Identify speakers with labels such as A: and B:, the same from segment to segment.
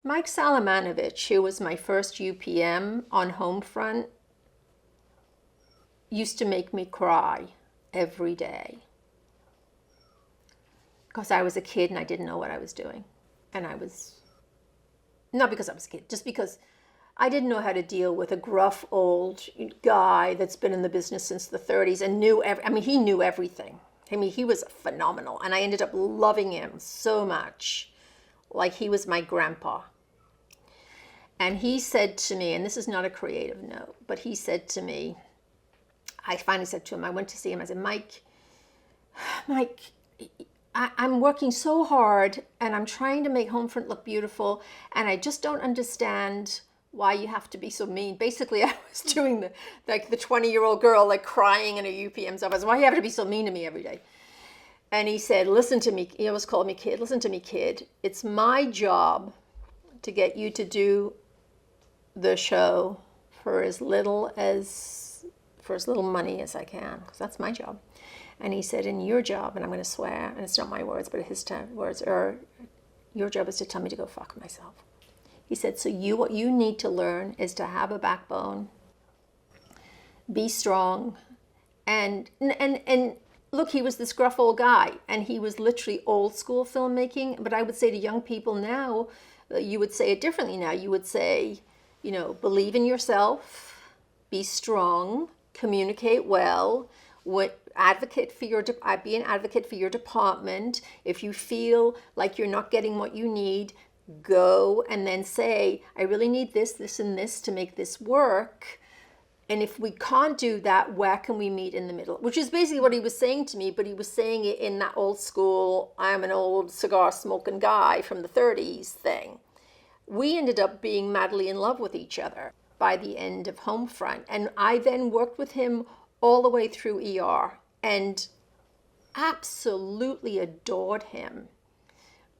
A: Mike Salamanovich, who was my first UPM on Homefront, used to make me cry every day because I was a kid and I didn't know what I was doing. And I was, not because I was a kid, just because I didn't know how to deal with a gruff old guy that's been in the business since the 30s and he knew everything. I mean, he was phenomenal. And I ended up loving him so much, like he was my grandpa. And he said to me, and this is not a creative note, but he said to me, I finally said to him, I went to see him, I said, Mike, I'm working so hard and I'm trying to make Homefront look beautiful and I just don't understand why you have to be so mean. Basically, I was doing the 20-year-old girl like crying in a UPM's office. Why do you have to be so mean to me every day? And he said, listen to me. He always called me kid. Listen to me, kid. It's my job to get you to do the show for as little money as I can, because that's my job. And he said, in your job, and I'm going to swear, and it's not my words, but his words, or your job is to tell me to go fuck myself. He said, so what you need to learn is to have a backbone, be strong, and look, he was this gruff old guy, and he was literally old school filmmaking. But I would say to young people now, you would say it differently now. You would say, believe in yourself, be strong, communicate well, be an advocate for your department. If you feel like you're not getting what you need, go and then say, I really need this, this, and this to make this work. And if we can't do that, where can we meet in the middle? Which is basically what he was saying to me, but he was saying it in that old school, I'm an old cigar smoking guy from the 30s thing. We ended up being madly in love with each other by the end of Homefront. And I then worked with him all the way through ER and absolutely adored him.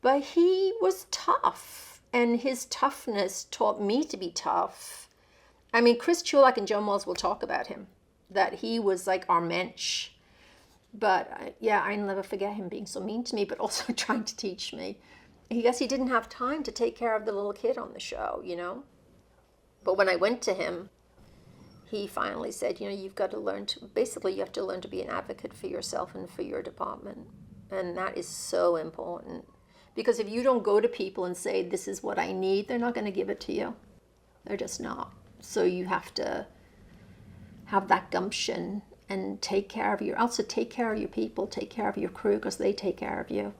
A: But he was tough, and his toughness taught me to be tough. I mean, Chris Chulak and Joe Moles will talk about him, that he was like our mensch. But yeah, I never forget him being so mean to me, but also trying to teach me. I guess he didn't have time to take care of the little kid on the show, But when I went to him, he finally said, you've got to learn you have to learn to be an advocate for yourself and for your department. And that is so important. Because if you don't go to people and say, this is what I need, they're not going to give it to you. They're just not. So you have to have that gumption and take care of your people, take care of your crew, because they take care of you.